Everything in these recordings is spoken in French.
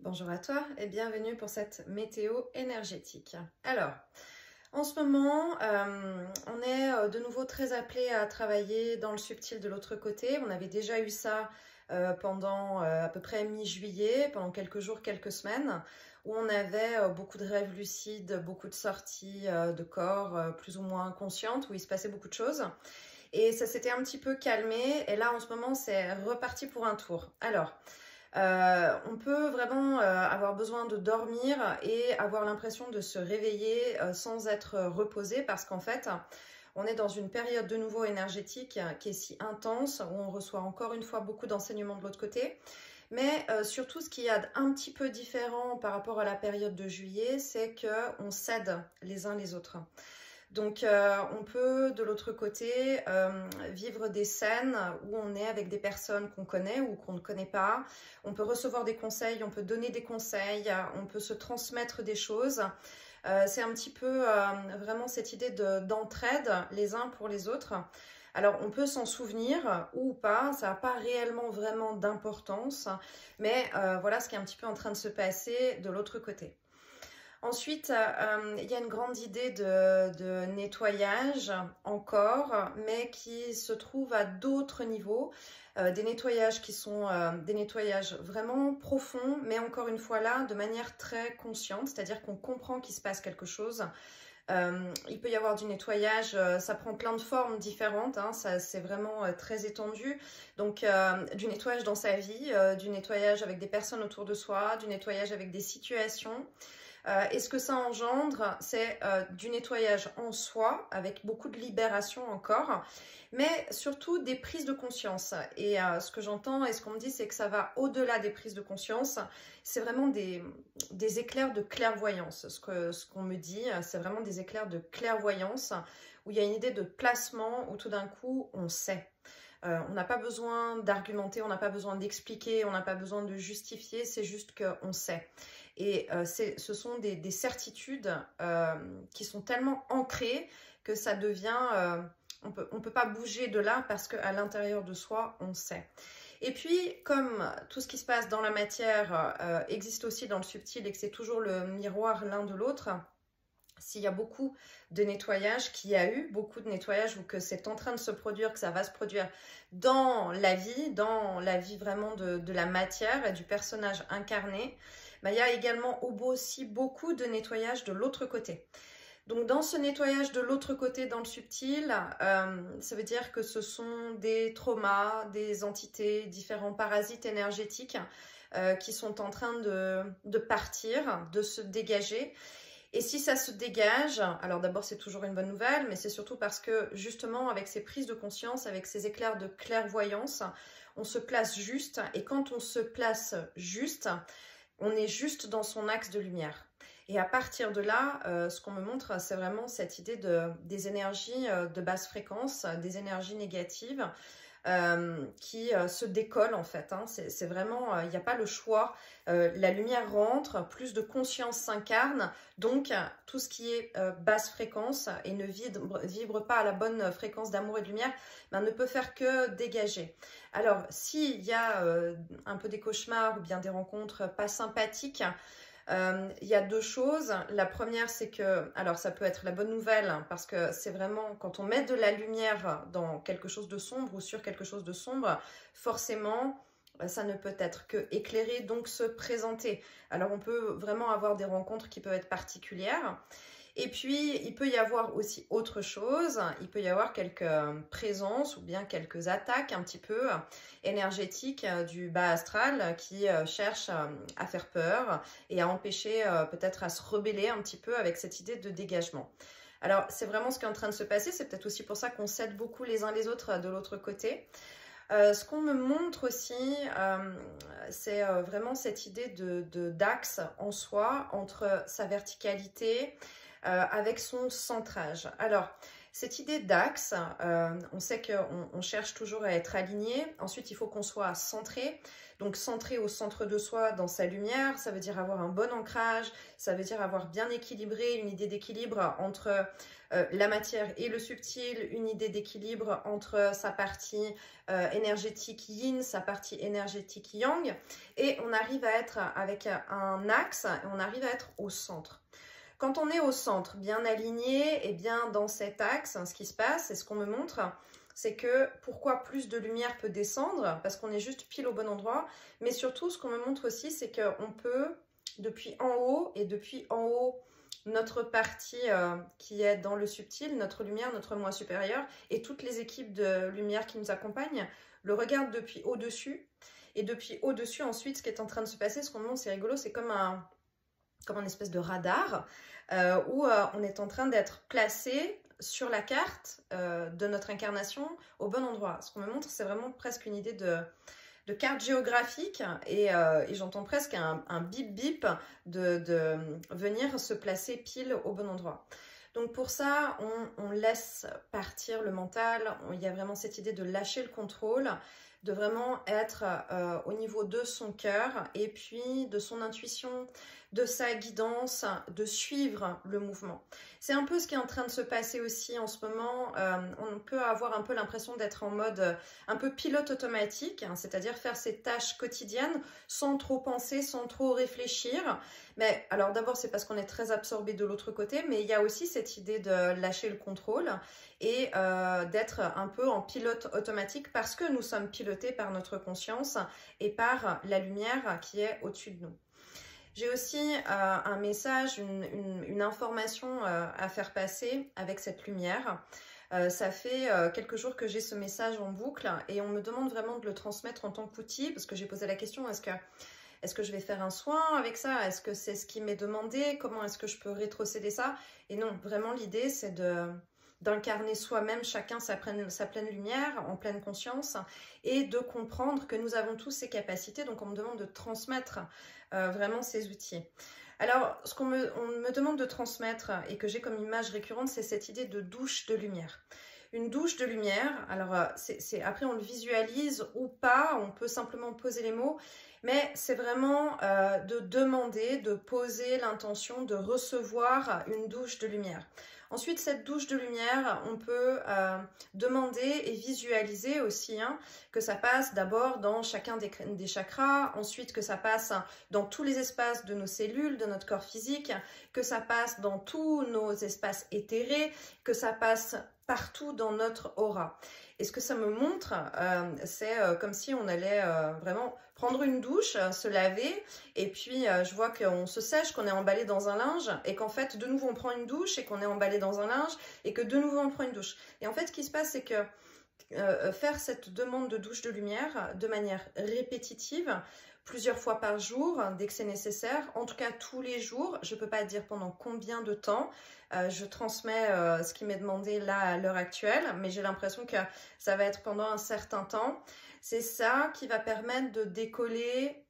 Bonjour à toi et bienvenue pour cette météo énergétique. Alors, en ce moment, on est de nouveau très appelé à travailler dans le subtil de l'autre côté. On avait déjà eu ça pendant à peu près mi-juillet, pendant quelques jours, quelques semaines, où on avait beaucoup de rêves lucides, beaucoup de sorties de corps plus ou moins conscientes, où il se passait beaucoup de choses. Et ça s'était un petit peu calmé et là en ce moment c'est reparti pour un tour. Alors, on peut vraiment avoir besoin de dormir et avoir l'impression de se réveiller sans être reposé parce qu'en fait, on est dans une période de nouveau énergétique qui est si intense où on reçoit encore une fois beaucoup d'enseignements de l'autre côté. Mais surtout, ce qu'il y a d'un petit peu différent par rapport à la période de juillet, c'est qu'on s'aide les uns les autres. Donc on peut de l'autre côté vivre des scènes où on est avec des personnes qu'on connaît ou qu'on ne connaît pas. On peut recevoir des conseils, on peut donner des conseils, on peut se transmettre des choses. C'est un petit peu vraiment cette idée d'entraide les uns pour les autres. Alors on peut s'en souvenir ou pas, ça n'a pas réellement vraiment d'importance, mais voilà ce qui est un petit peu en train de se passer de l'autre côté. Ensuite, il y a une grande idée de nettoyage encore, mais qui se trouve à d'autres niveaux. Des nettoyages qui sont des nettoyages vraiment profonds, mais encore une fois là, de manière très consciente, c'est-à-dire qu'on comprend qu'il se passe quelque chose. Il peut y avoir du nettoyage, ça prend plein de formes différentes, hein, c'est vraiment très étendu. Donc du nettoyage dans sa vie, du nettoyage avec des personnes autour de soi, du nettoyage avec des situations. Et ce que ça engendre, c'est du nettoyage en soi, avec beaucoup de libération encore, mais surtout des prises de conscience. Et ce que j'entends et ce qu'on me dit, c'est que ça va au-delà des prises de conscience. C'est vraiment des éclairs de clairvoyance. Ce qu'on me dit, c'est vraiment des éclairs de clairvoyance, où il y a une idée de placement, où tout d'un coup, on sait. On n'a pas besoin d'argumenter, on n'a pas besoin d'expliquer, on n'a pas besoin de justifier, c'est juste qu'on sait. Et ce sont des certitudes qui sont tellement ancrées que ça devient... on peut pas bouger de là parce qu'à l'intérieur de soi, on sait. Et puis, comme tout ce qui se passe dans la matière existe aussi dans le subtil et que c'est toujours le miroir l'un de l'autre, s'il y a beaucoup de nettoyage, qu'il y a eu beaucoup de nettoyage ou que c'est en train de se produire, que ça va se produire dans la vie vraiment de la matière et du personnage incarné, il y a également aussi beaucoup de nettoyage de l'autre côté. Donc dans ce nettoyage de l'autre côté, dans le subtil, ça veut dire que ce sont des traumas, des entités, différents parasites énergétiques qui sont en train de partir, de se dégager. Et si ça se dégage, alors d'abord c'est toujours une bonne nouvelle, mais c'est surtout parce que justement avec ces prises de conscience, avec ces éclairs de clairvoyance, on se place juste. Et quand on se place juste, on est juste dans son axe de lumière. Et à partir de là, ce qu'on me montre, c'est vraiment cette idée des énergies de basse fréquence, des énergies négatives qui se décollent en fait. Hein. C'est vraiment, il n'y a pas le choix. La lumière rentre, plus de conscience s'incarne, donc tout ce qui est basse fréquence et ne vibre pas à la bonne fréquence d'amour et de lumière, ne peut faire que dégager. Alors, s'il y a un peu des cauchemars ou bien des rencontres pas sympathiques, il y a deux choses. La première, c'est que, alors ça peut être la bonne nouvelle, hein, parce que c'est vraiment, quand on met de la lumière dans quelque chose de sombre ou sur quelque chose de sombre, forcément, ça ne peut être que éclairer, donc se présenter. Alors on peut vraiment avoir des rencontres qui peuvent être particulières. Et puis, il peut y avoir aussi autre chose, il peut y avoir quelques présences ou bien quelques attaques un petit peu énergétiques du bas astral qui cherchent à faire peur et à empêcher peut-être à se rebeller un petit peu avec cette idée de dégagement. Alors, c'est vraiment ce qui est en train de se passer, c'est peut-être aussi pour ça qu'on s'aide beaucoup les uns les autres de l'autre côté. Ce qu'on me montre aussi, c'est vraiment cette idée d'axe en soi entre sa verticalité, avec son centrage. Alors, Cette idée d'axe, on sait qu'on cherche toujours à être aligné. Ensuite, il faut qu'on soit centré. Donc, centré au centre de soi dans sa lumière, ça veut dire avoir un bon ancrage, ça veut dire avoir bien équilibré, une idée d'équilibre entre la matière et le subtil, une idée d'équilibre entre sa partie énergétique yin, sa partie énergétique yang. Et on arrive à être avec un axe, et on arrive à être au centre. Quand on est au centre, bien aligné et bien dans cet axe, ce qui se passe, et ce qu'on me montre, c'est que pourquoi plus de lumière peut descendre, parce qu'on est juste pile au bon endroit, mais surtout ce qu'on me montre aussi, c'est qu'on peut, depuis en haut, et depuis en haut, notre partie qui est dans le subtil, notre lumière, notre moi supérieur, et toutes les équipes de lumière qui nous accompagnent, le regardent depuis au-dessus, et depuis au-dessus, ensuite, ce qui est en train de se passer, ce qu'on me montre, c'est rigolo, c'est comme un espèce de radar où on est en train d'être placé sur la carte de notre incarnation au bon endroit. Ce qu'on me montre, c'est vraiment presque une idée de carte géographique et j'entends presque un bip bip de venir se placer pile au bon endroit. Donc pour ça, on laisse partir le mental, il y a vraiment cette idée de lâcher le contrôle, de vraiment être au niveau de son cœur et puis de son intuition, de sa guidance, de suivre le mouvement. C'est un peu ce qui est en train de se passer aussi en ce moment. On peut avoir un peu l'impression d'être en mode un peu pilote automatique, hein, c'est-à-dire faire ses tâches quotidiennes sans trop penser, sans trop réfléchir. Mais alors d'abord, c'est parce qu'on est très absorbé de l'autre côté, mais il y a aussi cette idée de lâcher le contrôle et d'être un peu en pilote automatique parce que nous sommes pilotés par notre conscience et par la lumière qui est au-dessus de nous. J'ai aussi un message, une information à faire passer avec cette lumière. Ça fait quelques jours que j'ai ce message en boucle et on me demande vraiment de le transmettre en tant qu'outil parce que j'ai posé la question, est-ce que je vais faire un soin avec ça? Est-ce que c'est ce qui m'est demandé? Comment est-ce que je peux rétrocéder ça? Et non, vraiment l'idée c'est d'incarner soi-même, chacun sa pleine lumière, en pleine conscience, et de comprendre que nous avons tous ces capacités. Donc on me demande de transmettre vraiment ces outils. Alors, ce qu'on me demande de transmettre et que j'ai comme image récurrente, c'est cette idée de douche de lumière. Une douche de lumière, alors après on le visualise ou pas, on peut simplement poser les mots, mais c'est vraiment de demander, de poser l'intention de recevoir une douche de lumière. Ensuite, cette douche de lumière, on peut demander et visualiser aussi que ça passe d'abord dans chacun des chakras, ensuite que ça passe dans tous les espaces de nos cellules, de notre corps physique, que ça passe dans tous nos espaces éthérés, que ça passe partout dans notre aura. Et ce que ça me montre, c'est comme si on allait vraiment prendre une douche, se laver, et puis je vois qu'on se sèche, qu'on est emballé dans un linge, et qu'en fait, de nouveau, on prend une douche, et qu'on est emballé dans un linge, et que de nouveau, on prend une douche. Et en fait, ce qui se passe, c'est que faire cette demande de douche de lumière de manière répétitive, plusieurs fois par jour, dès que c'est nécessaire, en tout cas tous les jours, je ne peux pas dire pendant combien de temps, je transmets ce qui m'est demandé là à l'heure actuelle, mais j'ai l'impression que ça va être pendant un certain temps. C'est ça qui va permettre de décoller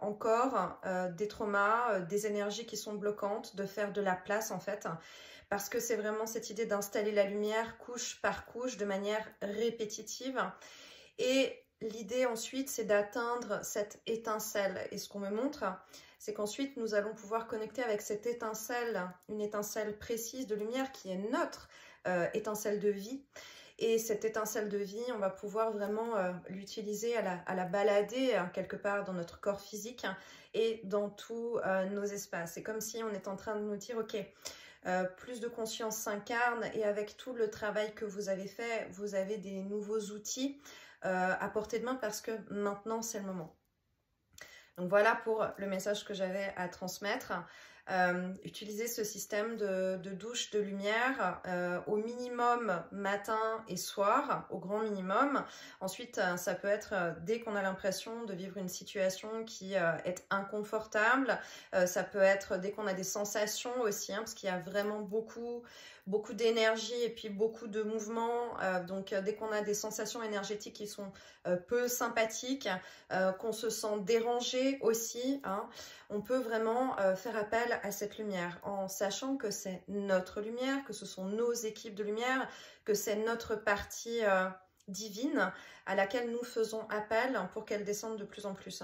encore des traumas, des énergies qui sont bloquantes, de faire de la place en fait, parce que c'est vraiment cette idée d'installer la lumière couche par couche de manière répétitive. Et l'idée ensuite, c'est d'atteindre cette étincelle. Et ce qu'on me montre, c'est qu'ensuite, nous allons pouvoir connecter avec cette étincelle, une étincelle précise de lumière qui est notre étincelle de vie. Et cette étincelle de vie, on va pouvoir vraiment l'utiliser à la balader quelque part dans notre corps physique et dans tous nos espaces. C'est comme si on est en train de nous dire, ok, plus de conscience s'incarne et avec tout le travail que vous avez fait, vous avez des nouveaux outils à portée de main parce que maintenant c'est le moment. Donc voilà pour le message que j'avais à transmettre. Utiliser ce système de douche de lumière au minimum matin et soir, au grand minimum. Ensuite, ça peut être dès qu'on a l'impression de vivre une situation qui est inconfortable. Ça peut être dès qu'on a des sensations aussi, parce qu'il y a vraiment beaucoup d'énergie et puis beaucoup de mouvements. Donc, dès qu'on a des sensations énergétiques qui sont peu sympathiques, qu'on se sent dérangé aussi, on peut vraiment faire appel appel à cette lumière en sachant que c'est notre lumière, que ce sont nos équipes de lumière, que c'est notre partie divine à laquelle nous faisons appel pour qu'elle descende de plus en plus.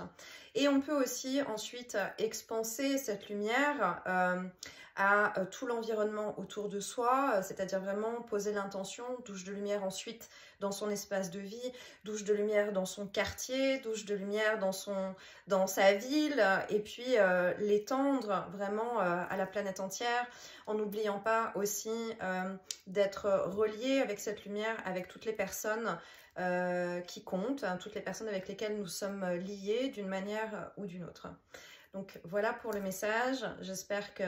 Et on peut aussi ensuite expanser cette lumière à tout l'environnement autour de soi, c'est-à-dire vraiment poser l'intention, douche de lumière ensuite dans son espace de vie, douche de lumière dans son quartier, douche de lumière dans sa ville, et puis l'étendre vraiment à la planète entière, en n'oubliant pas aussi d'être relié avec cette lumière, avec toutes les personnes qui comptent, hein, toutes les personnes avec lesquelles nous sommes liés d'une manière ou d'une autre. Donc voilà pour le message, j'espère que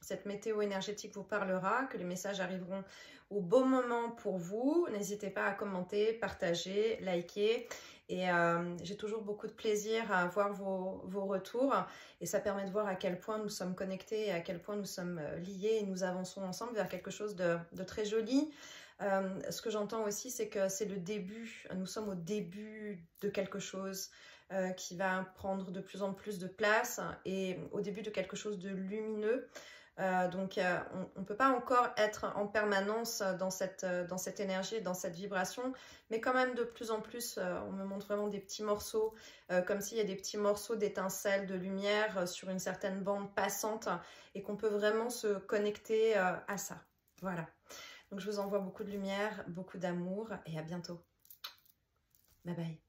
cette météo énergétique vous parlera, que les messages arriveront au bon moment pour vous. N'hésitez pas à commenter, partager, liker. Et j'ai toujours beaucoup de plaisir à voir vos retours. Et ça permet de voir à quel point nous sommes connectés et à quel point nous sommes liés et nous avançons ensemble vers quelque chose de très joli. Ce que j'entends aussi, c'est que c'est le début. Nous sommes au début de quelque chose qui va prendre de plus en plus de place et au début de quelque chose de lumineux. Donc on ne peut pas encore être en permanence dans cette énergie, dans cette vibration, mais quand même de plus en plus, on me montre vraiment des petits morceaux, comme s'il y a des petits morceaux d'étincelles de lumière sur une certaine bande passante et qu'on peut vraiment se connecter à ça. Voilà. Donc je vous envoie beaucoup de lumière, beaucoup d'amour et à bientôt. Bye bye.